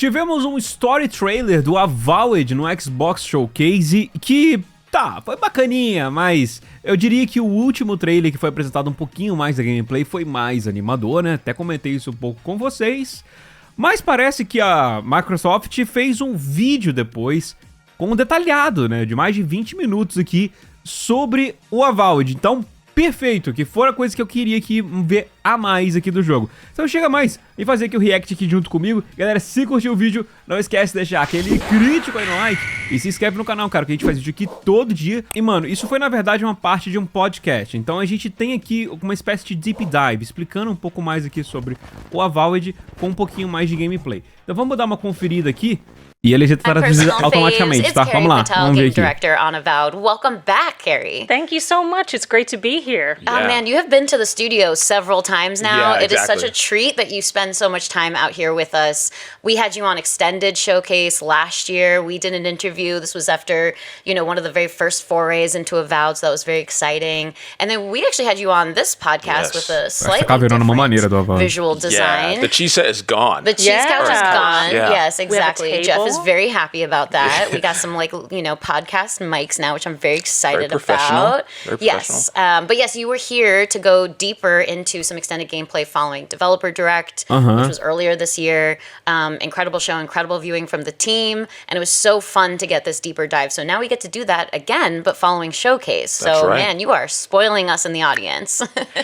Tivemos um story trailer do Avowed no Xbox Showcase que, foi bacaninha, mas eu diria que o último trailer que foi apresentado um pouquinho mais da gameplay foi mais animador, né? Até comentei isso um pouco com vocês. Mas parece que a Microsoft fez um vídeo depois com um detalhado, né? De mais de 20 minutos aqui sobre o Avowed. Então, perfeito, que foi a coisa que eu queria aqui ver a mais aqui do jogo. Então chega mais e fazer aqui o react aqui junto comigo. Galera, se curtiu o vídeo, não esquece de deixar aquele crítico aí no like e se inscreve no canal, cara, que a gente faz vídeo aqui todo dia. E, mano, isso foi, na verdade, uma parte de um podcast. Então a gente tem aqui uma espécie de deep dive, explicando um pouco mais aqui sobre o Avowed com um pouquinho mais de gameplay. Então vamos dar uma conferida aqui. E ele já está traduzido automaticamente, tá? Vamos lá, vamos ver aqui. Director on Avowed. Welcome back, Carrie. Thank you so much. It's great to be here. Oh man, you have been to the studio several times now. Yeah, It is such a treat that you spend so much time out here with us. We had you on Extended Showcase last year. We did an interview. This was after, one of the very first forays into Avowed, so that was very exciting. And then we actually had you on this podcast with a slightly different visual design. Yeah, the cheese set is gone. The cheese couch is gone. Yeah. Yes, exactly. Jeff is very happy about that. We got some podcast mics now, which I'm very excited about. Yes. But yes, you were here to go deeper into some extended gameplay following Developer Direct, which was earlier this year. Incredible show, incredible viewing from the team, and it was so fun to get this deeper dive. So now we get to do that again, but following Showcase. So man, you are spoiling us in the audience.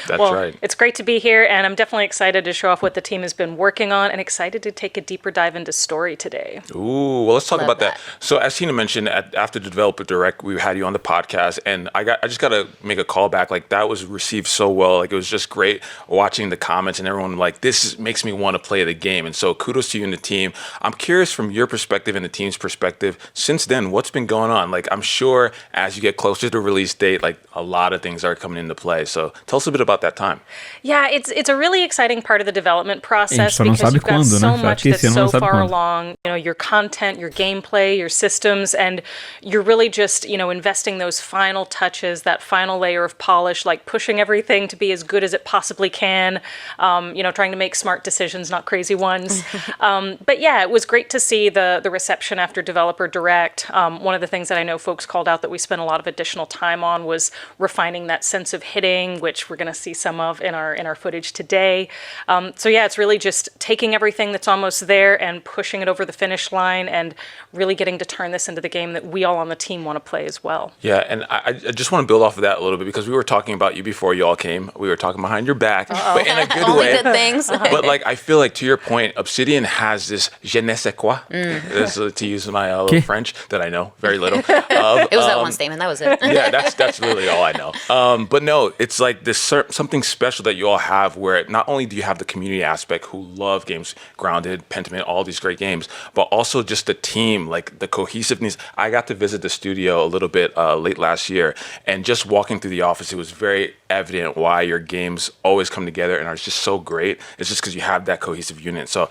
That's right. It's great to be here, and I'm definitely excited to show off what the team has been working on, and excited to take a deeper dive into story today. Ooh, well, let's talk about that. So as Tina mentioned, after the Developer Direct, we had you on the podcast, and I just got to make a call back. Like, that was received so well. Like, it was just great watching the comments and everyone this makes me want to play the game. And so kudos to you and the team. I'm curious from your perspective and the team's perspective, since then, what's been going on? Like, I'm sure as you get closer to the release date, like, a lot of things are coming into play. So tell us a bit about that time. Yeah, it's a really exciting part of the development process because you've got so much that's so far along. Your content, your gameplay, your systems, and you're really just, investing those final touches, that final layer of polish, like pushing everything to be as good as it possibly can, trying to make smart decisions, not crazy ones. But yeah, it was great to see the reception after Developer Direct. One of the things that I know folks called out that we spent a lot of additional time on was refining that sense of hitting, which we're going to see some of in our footage today. So yeah, it's really just taking everything that's almost there and pushing it over the finish line and really getting to turn this into the game that we all on the team want to play as well. Yeah, and I just want to build off of that a little bit because we were talking about you before you all came. We were talking behind your back, but in a good Only way. good things. But I feel like, to your point, Obsidian has this je ne sais quoi, to use my little French that I know very little. It was that one statement. That was it. Yeah, that's really all I know. But no, it's like this something special that you all have where not only do you have the community aspect who love games, Grounded, Pentiment, all these great games, but also just the team, like the cohesiveness. I got to visit the studio a little bit late last year, and just walking through the office, it was very evident why your games always come together and are just so great. It's just because you have that cohesive unit. So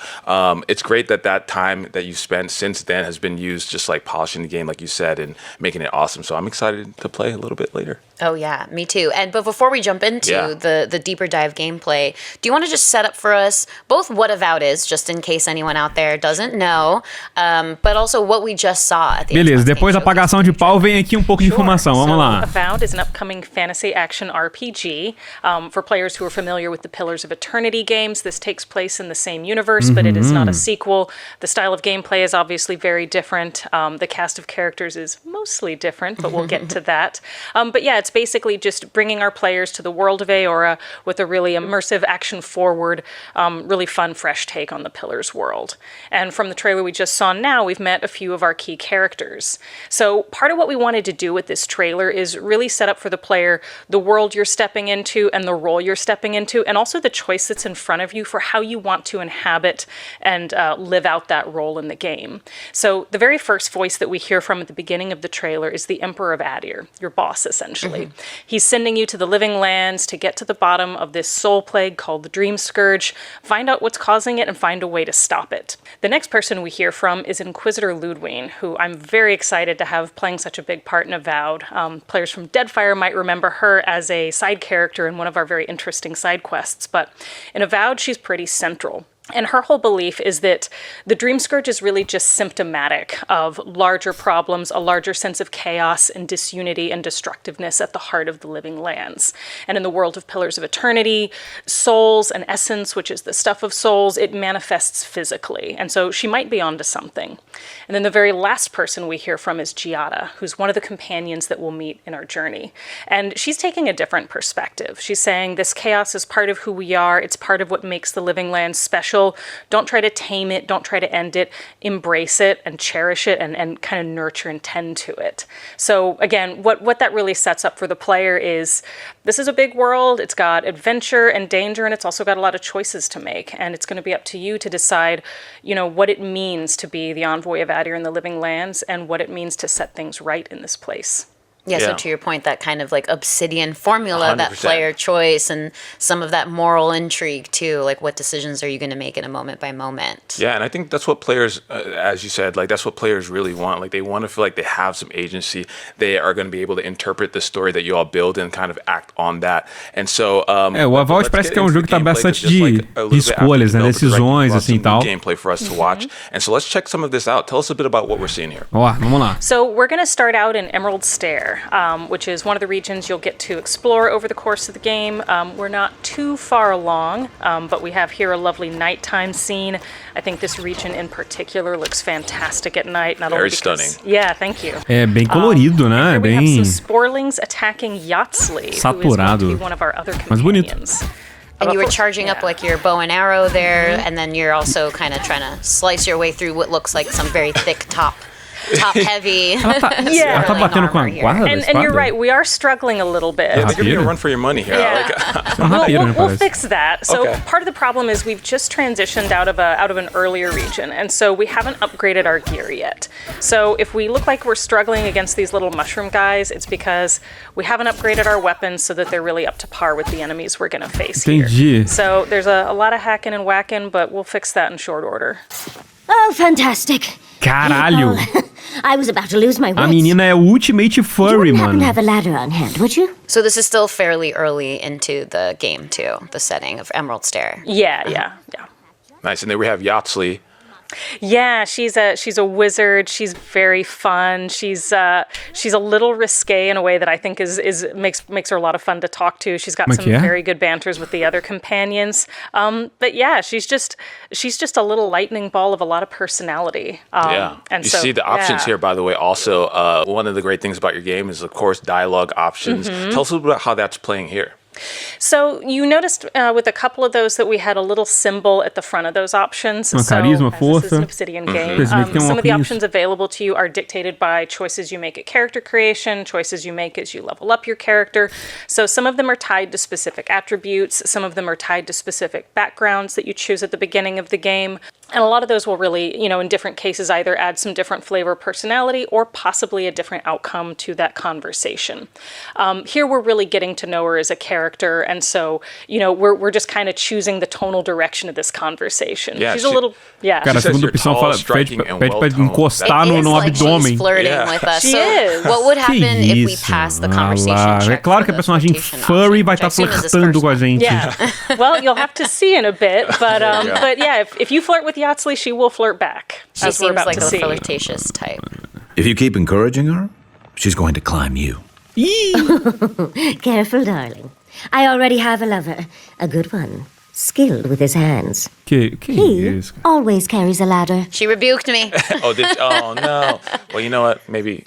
it's great that time that you've spent since then has been used just like polishing the game, like you said, and making it awesome. So I'm excited to play a little bit later. Oh yeah, me too. But before we jump into the deeper dive gameplay, do you want to just set up for us both what Avowed is, just in case anyone out there doesn't know, but also what we just saw at the Beleza, depois da apagação de pau vem aqui um pouco de informação. Vamos lá. Avowed is an upcoming fantasy action RPG. For players who are familiar with the Pillars of Eternity games, this takes place in the same universe, but it is not a sequel. The style of gameplay is obviously very different. The cast of characters is mostly different, but we'll get to that. But yeah, it's basically just bringing our players to the world of Aora with a really immersive, action-forward, really fun, fresh take on the Pillars world. And from the trailer we just saw now, we've met a few of our key characters. So part of what we wanted to do with this trailer is really set up for the player the world you're stepping into and the role you're stepping into, and also the choice that's in front of you for how you want to inhabit and live out that role in the game. So the very first voice that we hear from at the beginning of the trailer is the Emperor of Adir, your boss, essentially. He's sending you to the Living Lands to get to the bottom of this soul plague called the Dream Scourge, find out what's causing it, and find a way to stop it. The next person we hear from is Inquisitor Ludwig, who I'm very excited to have playing such a big part in Avowed. Players from Deadfire might remember her as a side character in one of our very interesting side quests, but in Avowed, she's pretty central. And her whole belief is that the Dream Scourge is really just symptomatic of larger problems, a larger sense of chaos and disunity and destructiveness at the heart of the living lands. And in the world of Pillars of Eternity, souls and essence, which is the stuff of souls, it manifests physically. And so she might be onto something. And then the very last person we hear from is Giada, who's one of the companions that we'll meet in our journey. And she's taking a different perspective. She's saying this chaos is part of who we are. It's part of what makes the living lands special. Don't try to tame it. Don't try to end it. Embrace it and cherish it and kind of nurture and tend to it. So again, what that really sets up for the player is this is a big world. It's got adventure and danger, and it's also got a lot of choices to make. And it's going to be up to you to decide, what it means to be the envoy of Adir in the living lands and what it means to set things right in this place. Yeah, so to your point, that kind of like obsidian formula, 100%. That player choice and some of that moral intrigue too, like what decisions are you going to make in a moment by moment? Yeah, and I think that's what players, as you said, like that's what players really want. Like they want to feel like they have some agency. They are going to be able to interpret the story that you all build and kind of act on that. And so, o Avowed parece que é jogo que tá bastante de escolhas, né, decisões assim e tal. Gameplay for us to watch. And so let's check some of this out. Tell us a bit about what we're seeing here. Vamos lá. So we're going to start out in Emerald Stair. Which is one of the regions you'll get to explore over the course of the game. We're not too far along, but we have here a lovely nighttime scene. I think this region in particular looks fantastic at night. Very stunning. Yeah, thank you. É bem colorido, né? We Bem have some Sporlings attacking Yatsley, saturado. who is going to be one of our other companions. And you were charging up like your bow and arrow there, and then you're also kind of trying to slice your way through what looks like some very thick top heavy. Ela tá batendo com a guarda. And you're right, we are struggling a little bit. Yeah, you're gonna run for your money here. Yeah. We'll fix that. So part of the problem is we've just transitioned out of an earlier region, and so we haven't upgraded our gear yet. So if we look like we're struggling against these little mushroom guys, it's because we haven't upgraded our weapons so that they're really up to par with the enemies we're gonna face here. So there's a lot of hacking and whacking, but we'll fix that in short order. Oh, fantastic. Caralho. I was about to lose my wits. A menina é ultimate furry, you mano. wouldn't happen to have a ladder on hand, would you? So this is still fairly early into the game too, the setting of Emerald Stair. Yeah. Nice, and then we have Yatsley. Yeah, she's a wizard. She's very fun. She's a little risque in a way that I think makes her a lot of fun to talk to. She's got some very good banters with the other companions. But yeah, she's just a little lightning ball of a lot of personality. And you see the options here, by the way. Also, one of the great things about your game is, of course, dialogue options. Tell us a little bit about how that's playing here. So you noticed with a couple of those that we had a little symbol at the front of those options. Carisma, força. This is an Obsidian game. Some of the options available to you are dictated by choices you make at character creation, choices you make as you level up your character. So some of them are tied to specific attributes. Some of them are tied to specific backgrounds that you choose at the beginning of the game. And a lot of those will really, in different cases, either add some different flavor or personality or possibly a different outcome to that conversation. Here we're really getting to know her as a character, and so, we're just kind of choosing the tonal direction of this conversation. Yeah, she's a little, Cara, a segunda opção fala, pede pra encostar no abdômen. She's flirting with us. She so is. What would happen if we pass the conversation check? É claro que a personagem furry vai estar flertando com a gente. Yeah. Well, you'll have to see in a bit, but yeah, if you flirt with Yatsley, she will flirt back. She seems like a flirtatious type. If you keep encouraging her, she's going to climb you. Careful, darling. I already have a lover. A good one. Skilled with his hands. Que He always carries a ladder. She rebuked me. Oh no. Well, you know what? Maybe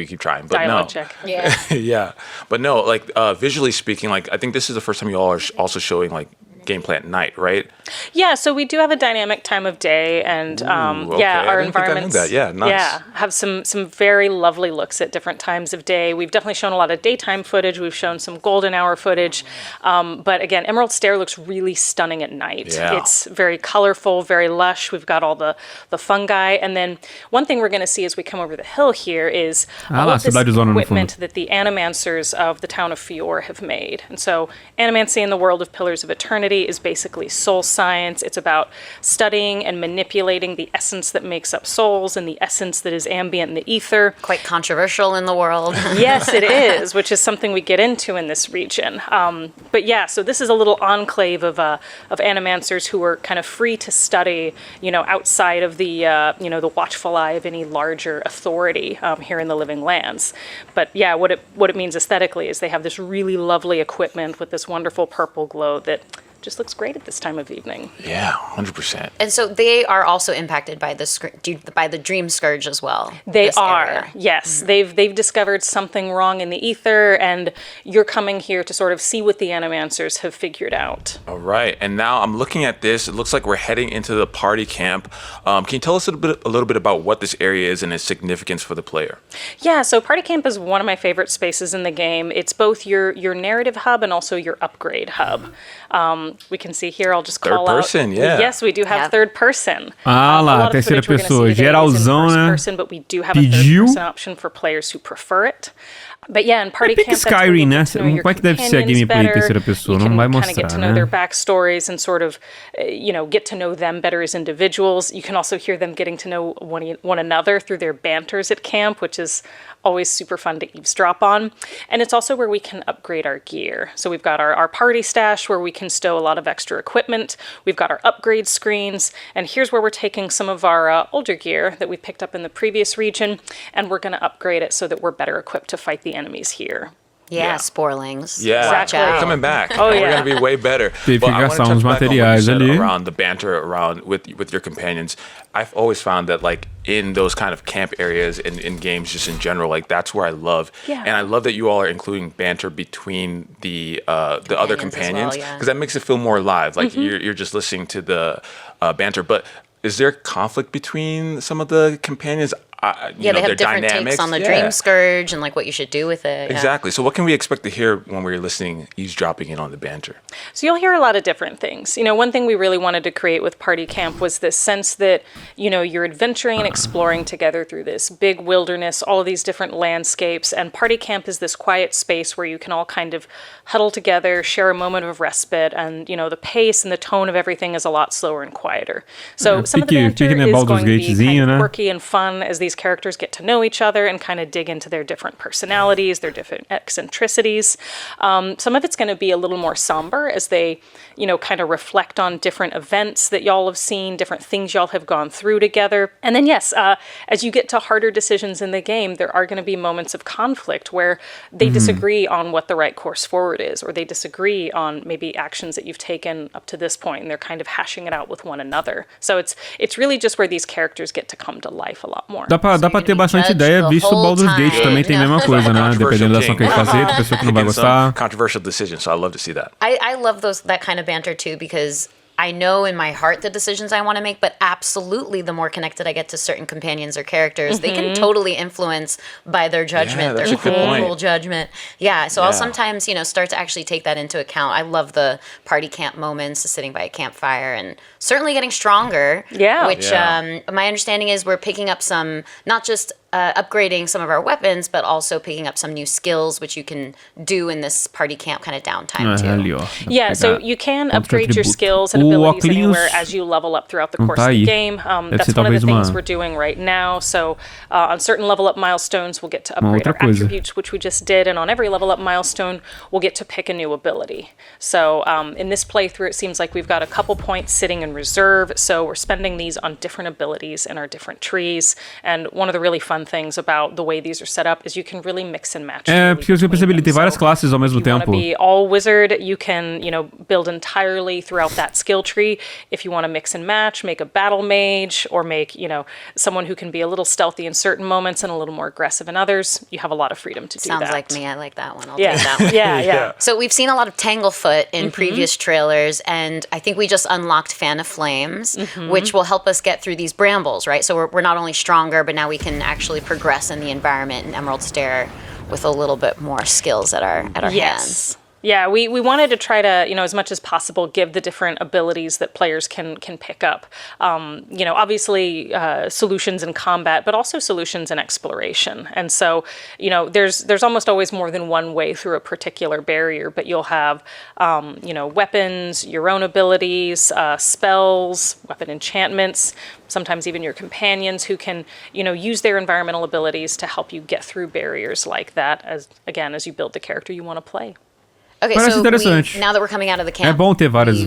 keep trying. But Dialogue no. check. Yeah. Yeah. But no, like visually speaking, like I think this is the first time you all are also showing like gameplay at night, right? Yeah, so we do have a dynamic time of day, and our environments. Nice. Yeah, have some very lovely looks at different times of day. We've definitely shown a lot of daytime footage. We've shown some golden hour footage, but again, Emerald Stair looks really stunning at night. Yeah. It's very colorful, very lush. We've got all the fungi, and then one thing we're going to see as we come over the hill here is all of this equipment that the animancers of the town of Fior have made. And so, animancy in the world of Pillars of Eternity. eternity is basically soul science. It's about studying and manipulating the essence that makes up souls and the essence that is ambient in the ether. Quite controversial in the world. Yes, it is, which is something we get into in this region. But yeah, so this is a little enclave of animancers who are kind of free to study, outside of the the watchful eye of any larger authority here in the Living Lands. But yeah, what it means aesthetically is they have this really lovely equipment with this wonderful purple glow that just looks great at this time of evening. Yeah, 100%. And so they are also impacted by the dream scourge as well. They are, yes. Mm-hmm. They've discovered something wrong in the ether, and you're coming here to sort of see what the animancers have figured out. All right, and now I'm looking at this. It looks like we're heading into the party camp. Can you tell us a little bit about what this area is and its significance for the player? Yeah, so party camp is one of my favorite spaces in the game. It's both your narrative hub and also your upgrade hub. We can see here, I'll just call out. Third person, yeah. Yes, we do have third person. Ah lá, terceira pessoa, geralzão, né? Person, but we do have a third person option for players who prefer it. But yeah, in party camp, Skyrim, né? Como é que deve ser a gameplay em terceira pessoa? Não vai mostrar, get to know their backstories and sort of, get to know them better as individuals. You can also hear them getting to know one another through their banters at camp, which is always super fun to eavesdrop on. And it's also where we can upgrade our gear. So we've got our party stash where we can stow a lot of extra equipment. We've got our upgrade screens. And here's where we're taking some of our older gear that we picked up in the previous region, and we're going to upgrade it so that we're better equipped to fight the enemies here. Yeah, Sporlings. Yeah, exactly. We're coming back. Oh, yeah. We're going to be way better. But I want to touch back on what you said around the banter around with your companions. I've always found that, like, in those kind of camp areas in games just in general, like, that's where I love. Yeah. And I love that you all are including banter between the other companions, because that makes it feel more alive. Like, you're just listening to the banter. But is there conflict between some of the companions? They have different takes on the dream scourge and like what you should do with it. Exactly. So what can we expect to hear when we're listening, eavesdropping in on the banter? So you'll hear a lot of different things. One thing we really wanted to create with Party Camp was this sense that, you're adventuring and exploring together through this big wilderness, all of these different landscapes. And Party Camp is this quiet space where you can all kind of huddle together, share a moment of respite. And, the pace and the tone of everything is a lot slower and quieter. So some of the banter is going to be kind of quirky and fun as these characters get to know each other and kind of dig into their different personalities, their different eccentricities. Some of it's going to be a little more somber as they, kind of reflect on different events that y'all have seen, different things y'all have gone through together. And then, yes, as you get to harder decisions in the game, there are going to be moments of conflict where they disagree on what the right course forward is, or they disagree on maybe actions that you've taken up to this point, and they're kind of hashing it out with one another. So it's really just where these characters get to come to life a lot more. Dá pra ter bastante ideia, visto o Baldur's Gate também tem a mesma coisa, né? Dependendo da ação que a gente fazer, tem pessoa que não vai gostar. Controversial decisions, so I love to see that. I love that kind of banter too, because I know in my heart the decisions I want to make, but absolutely the more connected I get to certain companions or characters, they can totally influence by their judgment, their cool judgment. Yeah, so I'll sometimes, start to actually take that into account. I love the party camp moments, sitting by a campfire, and certainly getting stronger. Yeah. Which my understanding is we're picking up some, not just upgrading some of our weapons, but also picking up some new skills, which you can do in this party camp kind of downtime too. Yeah, so you can upgrade your skills and abilities anywhere as you level up throughout the course of the game. That's one of the things we're doing right now. So on certain level up milestones, we'll get to upgrade our attributes, which we just did, and on every level up milestone, we'll get to pick a new ability. So in this playthrough, it seems like we've got a couple points sitting in reserve, so we're spending these on different abilities in our different trees, and one of the really fun things about the way these are set up is you can really mix and match. Porque você percebe, ele tem várias classes ao mesmo tempo. If you want to be all wizard, you can, build entirely throughout that skill tree. If you want to mix and match, make a battle mage, or make, someone who can be a little stealthy in certain moments and a little more aggressive in others, you have a lot of freedom to do that. Sounds like me. I like that one. I'll take that one. Yeah. So we've seen a lot of Tanglefoot in previous trailers, and I think we just unlocked Fan of Flames, which will help us get through these brambles, right? So we're not only stronger, but now we can actually progress in the environment in Emerald Stair with a little bit more skills at our hands. Yeah, we wanted to try to, as much as possible, give the different abilities that players can pick up. Obviously solutions in combat, but also solutions in exploration. And so, there's almost always more than one way through a particular barrier, but you'll have, weapons, your own abilities, spells, weapon enchantments, sometimes even your companions who can, use their environmental abilities to help you get through barriers like that, as you build the character you want to play. Okay, Parece so interessante. now that we're coming out of the camp, É bom ter várias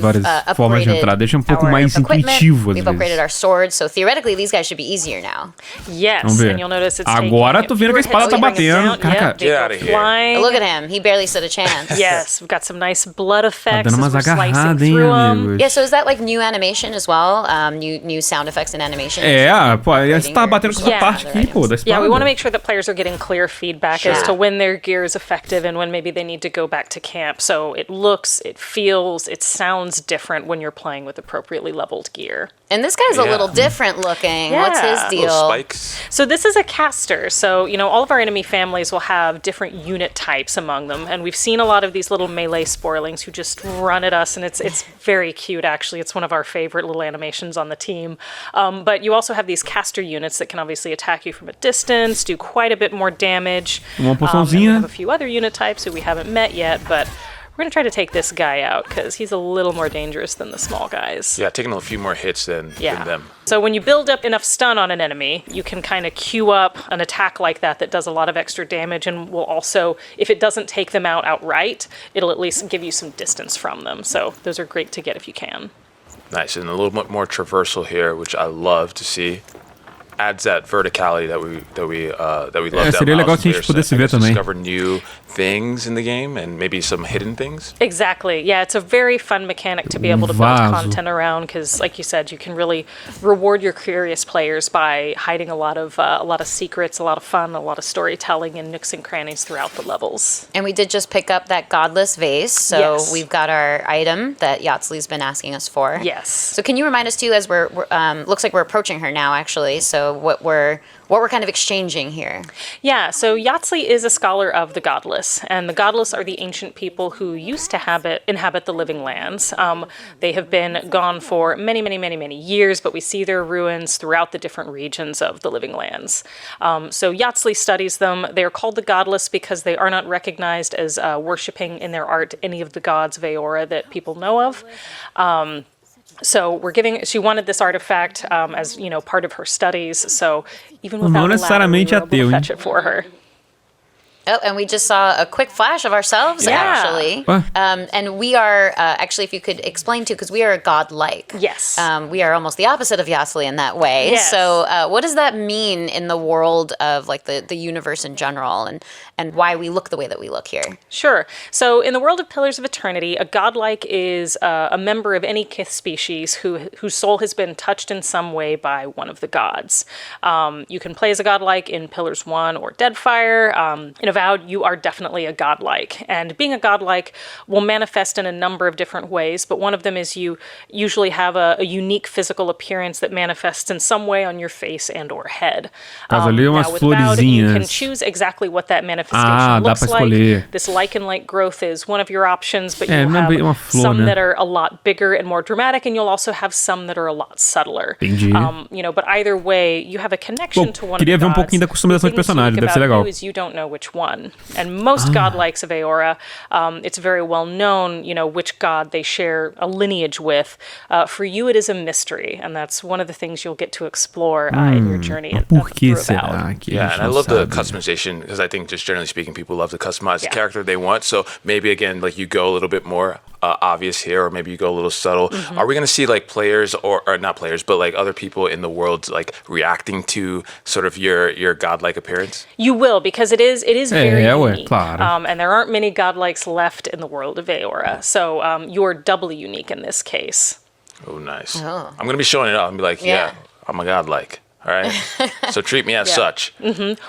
formas de entrar. Deixa pouco mais intuitivo, às We've vezes. upgraded our swords, so theretheoretically these guys should be easier now. Yes, Vamos ver. and you'll notice it's Agora tô vendo que a espada tá batendo. Caraca. Get out of here. Flying. Look at him. He barely stood a chance. Yes, we've got some nice blood effects Tá dando as umas we're slicing agarradas, hein, through 'em. amigos? Yeah, so is that like new animation as well? New sound effects and animation? Pô, você tá batendo com essa Yeah. parte aqui, pô, da espada. Yeah, we want to make sure that players are getting clear feedback as to when their gear is effective and when maybe they need to go back to camp. So it looks, it feels, it sounds different when you're playing with appropriately leveled gear. And this guy's a little different looking. Yeah. What's his Little deal? spikes. So this is a caster. So, all of our enemy families will have different unit types among them. And we've seen a lot of these little melee sporlings who just run at us. And it's very cute, actually. It's one of our favorite little animations on the team. But you also have these caster units that can obviously attack you from a distance, do quite a bit more damage. Uma And we poçãozinha. have a few other unit types who we haven't met yet, but we're going to try to take this guy out because he's a little more dangerous than the small guys. Yeah, taking a few more hits than them. So when you build up enough stun on an enemy, you can kind of queue up an attack like that does a lot of extra damage and will also, if it doesn't take them out outright, it'll at least give you some distance from them. So those are great to get if you can. Nice, and a little bit more traversal here, which I love to see. Adds that verticality that we love. Seria legal se a gente pudesse ver também. Discover new things in the game and maybe some hidden things. Exactly. Yeah, it's a very fun mechanic to be able to build content around because, like you said, you can really reward your curious players by hiding a lot of secrets, a lot of fun, a lot of storytelling, and nooks and crannies throughout the levels. And we did just pick up that godless vase, so Yes. we've got our item that Yatsli's been asking us for. Yes. So can you remind us too, as we're looks like we're approaching her now, actually. So what we're kind of exchanging here? Yeah, so Yatsli is a scholar of the godless, and the godless are the ancient people who used to inhabit the living lands. They have been gone for many, many, many, many years, but we see their ruins throughout the different regions of the living lands. So Yatsli studies them. They are called the godless because they are not recognized as worshipping in their art any of the gods of Eora that people know of. So she wanted this artifact as, part of her studies. So even without Não a ladder, we necessariamente were able to ateu, hein? fetch it for her. Oh, and we just saw a quick flash of ourselves, actually. What? And we are, actually, if you could explain too, because we are a godlike. Yes. We are almost the opposite of Yatsli in that way. Yes. So what does that mean in the world of like the universe in general and why we look the way that we look here? Sure. So in the world of Pillars of Eternity, a godlike is a member of any Kith species whose soul has been touched in some way by one of the gods. You can play as a godlike in Pillars 1 or Deadfire. In Avowed, you are definitely a godlike. And being a godlike will manifest in a number of different ways, but one of them is you usually have a unique physical appearance that manifests in some way on your face and or head. Caso ali umas Now with Avowed, you can florezinhas. choose exactly what that manifestation dá looks pra like. escolher. This lichen-like growth is one of your options, but É, you'll não é bem uma have flor, some né? that are a lot bigger and more dramatic, and you'll also have some that are a lot subtler. Entendi. But either way, you have a connection Pô, to one queria of ver the um pouquinho da gods. customização The de thing that's personagem, unique deve ser about legal. you is you don't know which one. And most godlikes of Eora, it's very well known, which god they share a lineage with. For you, it is a mystery, and that's one of the things you'll get to explore in your journey. Por que through será Avowed. que a Yeah, gente and I não love the sabe? customization because I think just generally speaking, people love to customize the Yeah. character they want. So maybe again, like you go a little bit more obvious here, or maybe you go a little subtle. Mm-hmm. Are we going to see like players or not players, but like other people in the world like reacting to sort of your godlike appearance? You will, because it is very ué, unique. claro. And there aren't many godlikes left in the world of Eora. So you're doubly unique in this case. Oh, nice. Oh. I'm going to be showing it up and be like, Yeah. yeah, I'm a godlike. All right. So treat me as such.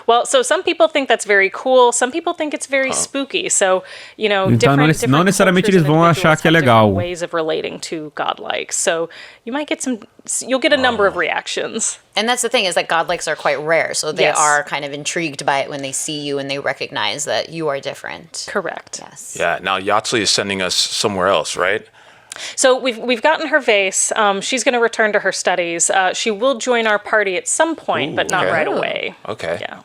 Well, so some people think that's very cool. Some people think it's very spooky. So, you know, Então não necessariamente eles vão achar que é legal. Ways of relating to Godlike. So you might get you'll get a number of reactions. And that's the thing, is that Godlikes are quite rare. So they are kind of intrigued by it when they see you and they recognize that you are different. Correct. Yes. Yeah. Now Yatsley is sending us somewhere else, right? So we've gotten her vase. She's going to return to her studies. She will join our party at some point, but not right away. Okay. Yeah.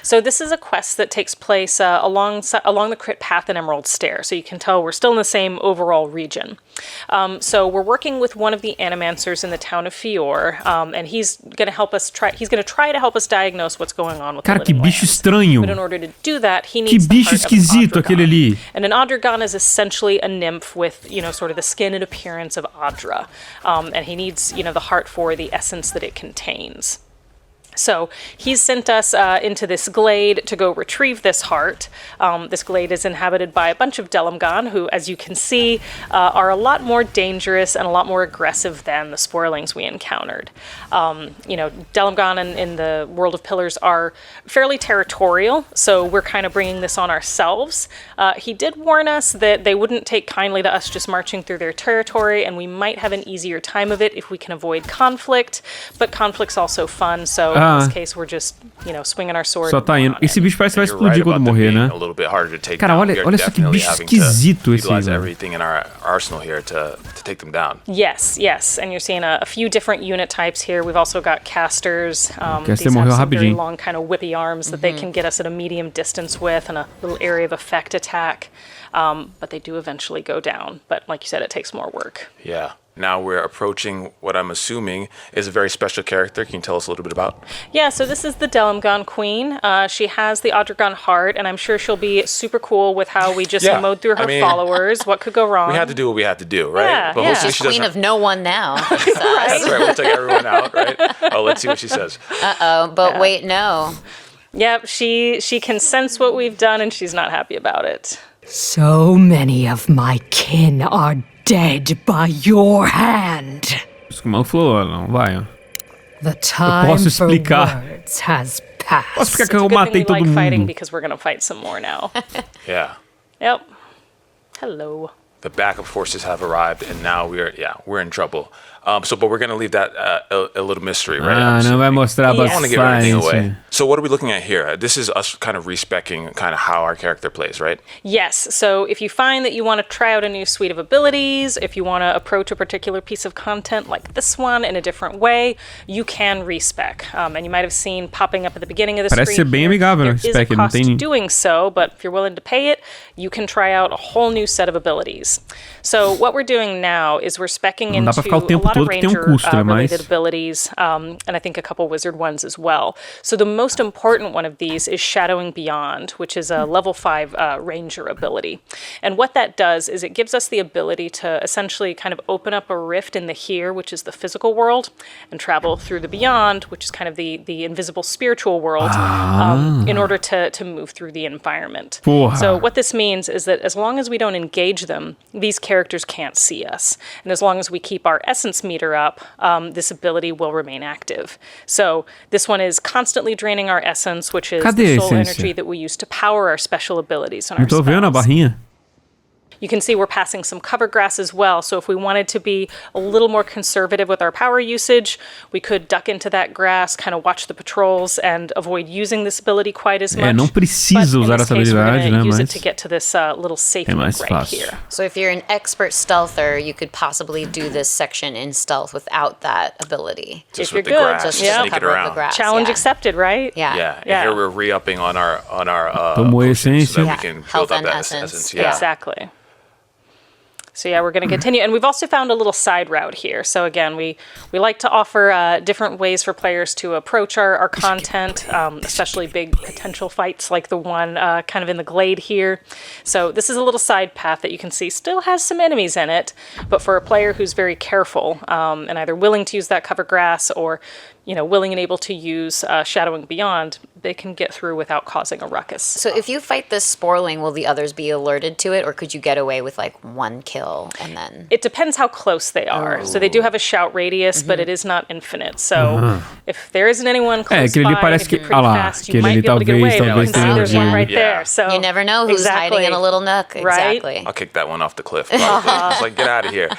So this is a quest that takes place along the crit path in Emerald Stair. So you can tell we're still in the same overall region. So we're working with one of the animancers in the town of Fior, and he's going to help us He's going to try to help us diagnose what's going on with the living bicho lands. estranho. But in order to do that, he Que needs bicho the heart esquisito of an aquele ali. And an Adragon is essentially a nymph with, you know, sort of the skin and appearance of Adra, and he needs, you know, the heart for the essence that it contains. So he's sent us into this glade to go retrieve this heart. This glade is inhabited by a bunch of Delamgon, who, as you can see, are a lot more dangerous and a lot more aggressive than the Spoilings we encountered. You know, Delamgon in the World of Pillars are fairly territorial, so we're kind of bringing this on ourselves. He did warn us that they wouldn't take kindly to us just marching through their territory, and we might have an easier time of it if we can avoid conflict, but conflict's also fun, so in this case, we're just, you know, swinging our sword. Só tá indo. Esse bicho parece que vai explodir quando morrer, né? A little bit harder to take Cara, down. olha só que bicho esquisito esse aí, velho. Everything in our arsenal here to take them down. Yes, and you're seeing a few different unit types here. We've also got casters. Caster these morreu have some very rapidinho. long kind of whippy arms that they can get us at a medium distance with, and a little area of effect attack. But they do eventually go down. But like you said, it takes more work. Yeah. Now we're approaching what I'm assuming is a very special character. Can you tell us a little bit about? Yeah, so this is the Delamgon Queen. She has the Adragon heart, and I'm sure she'll be super cool with how we just mowed through her followers. What could go wrong? We had to do what we had to do, right? Yeah, but She's queen of no one now. Right? That's right. We'll take everyone out, right? Oh, let's see what she says. But wait, no. Yep, she can sense what we've done, and she's not happy about it. So many of my kin are dead by your hand. Isso que o maluco falou, não vai, ó. The time posso for explicar. words has passed. Posso explicar que It's a eu good matei thing we todo like fighting mundo. because we're gonna fight some more now. Yeah. Yep. Hello. The backup forces have arrived, and now we're in trouble. But we're going to leave that a little mystery, right? Não vai mostrar I don't want to give everything away. bastante. So what are we looking at here? This is us kind of respeccing kind of how our character plays, right? Yes, so if you find that you want to try out a new suite of abilities, if you want to approach a particular piece of content like this one in a different way, you can respec. And you might have seen popping up at the beginning of the Parece screen ser bem here, amigável, there né? is a Spec, não cost tem- to doing so, but if you're willing to pay it, you can try out a whole new set of abilities. So what we're doing now is we're speccing Não dá into pra ficar o a tempo lot of todo que tem ranger custo, né? Mas related abilities, and I think a couple wizard ones as well. So the most important one of these is Shadowing Beyond, which is a level 5 ranger ability. And what that does is it gives us the ability to essentially kind of open up a rift in the here, which is the physical world, and travel through the beyond, which is kind of the invisible spiritual world, in order to move through the environment. Porra. So what this means is that as long as we don't engage them, these characters can't see us. And as long as we keep our essence meter up, this ability will remain active. So this one is constantly draining our essence, which is Cadê the a soul essência? energy that we use to power our special abilities and não our tô vendo a spells. barrinha. You can see we're passing some cover grass as well, so if we wanted to be a little more conservative with our power usage, we could duck into that grass, kind of watch the patrols, and avoid using this ability quite as much. Não precisa But in usar this essa case, we're habilidade, gonna né? use it Mas to get to this little safe é nook mais right fácil. here. So if you're an expert stealther, you could possibly do this section in stealth without that ability. Just If with you're the good, grass, just just yeah. sneak it cover up the around. grass. Challenge yeah. accepted, right? Yeah. Yeah, and Yeah. here we're re-upping on our Tomou a potions so essência. that we can Health build up and that essence. essence. Yeah. Yeah. Exactly. So yeah, we're going to continue. And we've also found a little side route here. So again, we like to offer different ways for players to approach our content, especially big potential fights like the one kind of in the glade here. So this is a little side path that you can see still has some enemies in it, but for a player who's very careful and either willing to use that cover grass or willing and able to use Shadowing Beyond, they can get through without causing a ruckus. So if you fight this sporling, will the others be alerted to it, or could you get away with like one kill and then? It depends how close they are. So they do have a shout radius, but it is not infinite. So if there isn't anyone close by, if you're pretty fast, you might be able to get away. But you can see there's one right there. So you never know who's hiding in a little nook. Exactly. I'll kick that one off the cliff. It's like, get out of here.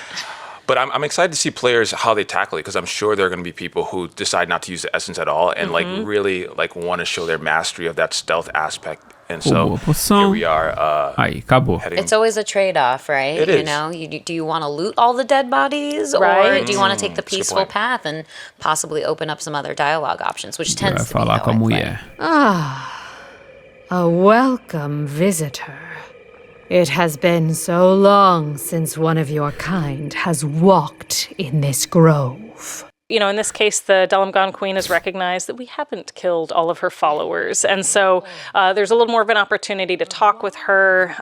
But I'm excited to see players how they tackle it, because I'm sure there are going to be people who decide not to use the essence at all and like really like want to show their mastery of that stealth aspect. And so here we are. Acabou. It's always a trade-off, right? It is. You know, do you want to loot all the dead bodies, or do you want to take the peaceful path and possibly open up some other dialogue options, which tends to be how I play. A welcome visitor. It has been so long since one of your kind has walked in this grove. You know, in this case, the Dalamgon Queen has recognized that we haven't killed all of her followers. And so there's a little more of an opportunity to talk with her.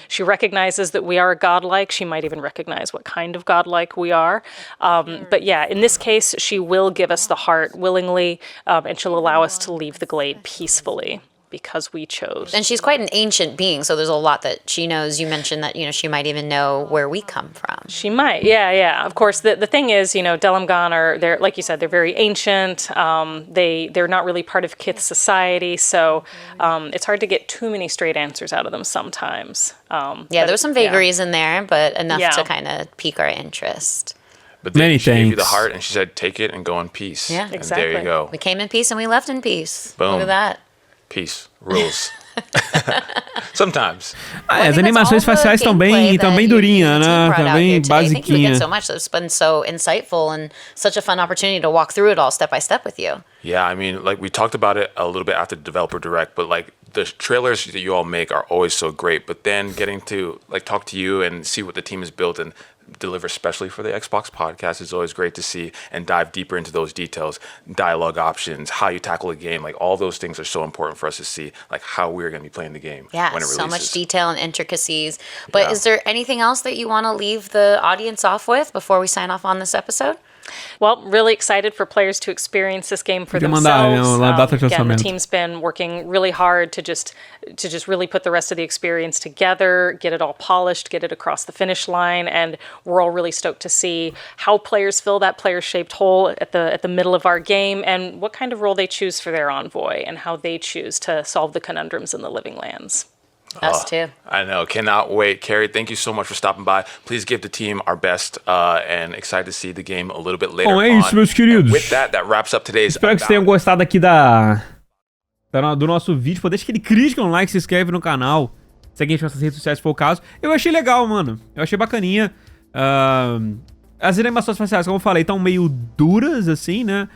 She recognizes that we are godlike. She might even recognize what kind of godlike we are. But yeah, in this case, she will give us the heart willingly, and she'll allow us to leave the glade peacefully, because we chose. And she's quite an ancient being, so there's a lot that she knows. You mentioned that, you know, she might even know where we come from. She might, yeah. Of course, the thing is, you know, Dalamgon they're, like you said, they're very ancient. They're not really part of Kith society, so it's hard to get too many straight answers out of them sometimes. There's some vagaries in there, but enough to kind of pique our interest. But then she gave you the heart, and she said, take it and go in peace. Yeah, and exactly. there you go. We came in peace and we left in peace. Boom. Look at that. Peace rules. Sometimes. As animações faciais estão bem durinhas, né? Estão bem basiquinhas. Thank you again so much. It's been so insightful and such a fun opportunity to walk through it all step by step with you. Yeah, I mean, like we talked about it a little bit after the developer direct, but like the trailers that you all make are always so great. But then getting to like talk to you and see what the team has built and deliver especially for the Xbox podcast is always great to see, and dive deeper into those details, dialogue options, how you tackle a game. Like all those things are so important for us to see, like how we're going to be playing the game when it releases. So much detail and intricacies. But is there anything else that you want to leave the audience off with before we sign off on this episode? Well, really excited for players to experience this game for themselves. Again, the team's been working really hard to just really put the rest of the experience together, get it all polished, get it across the finish line, and we're all really stoked to see how players fill that player-shaped hole at the middle of our game, and what kind of role they choose for their envoy, and how they choose to solve the conundrums in the Living Lands. Us too. I know. Cannot wait. Carrie, thank you so much for stopping by. Please give the team our best, and excited to see the game a little bit later on. É isso, meus queridos. And with that wraps up today's Espero que vocês tenham gostado aqui do nosso vídeo. Pô, deixa aquele crítico, um like, se inscreve no canal. Segue a gente nas nossas redes sociais se for o caso. Eu achei legal, mano. Eu achei bacaninha. As animações faciais, como eu falei, estão meio duras, assim, né?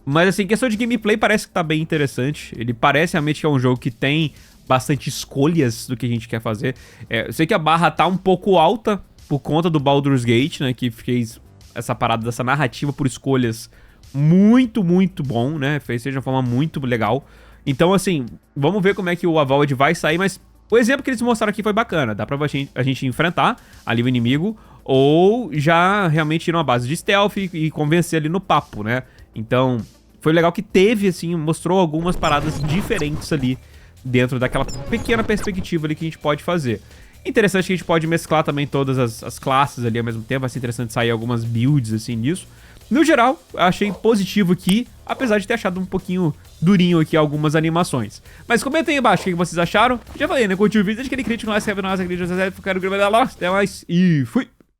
Mas, assim, questão de gameplay parece que tá bem interessante. Ele parece realmente que é um jogo que tem bastante escolhas do que a gente quer fazer. Eu sei que a barra tá um pouco alta por conta do Baldur's Gate, né? Que fez essa parada dessa narrativa por escolhas muito, muito bom, né? Fez de uma forma muito legal. Então, assim, vamos ver como é que o Avowed vai sair, mas o exemplo que eles mostraram aqui foi bacana. Dá pra a gente enfrentar ali o inimigo, ou já realmente ir numa base de stealth e convencer ali no papo, né? Então, foi legal que teve, assim, mostrou algumas paradas diferentes ali dentro daquela pequena perspectiva ali que a gente pode fazer. Interessante que a gente pode mesclar também todas as classes ali ao mesmo tempo. Vai ser interessante sair algumas builds assim nisso. No geral, achei positivo aqui, apesar de ter achado um pouquinho durinho aqui algumas animações. Mas comentem aí embaixo o que vocês acharam. Já falei, né? Curtiu o vídeo, deixa aquele crítico, não escreve nós, acredita, quero gravar lá. Até mais e fui!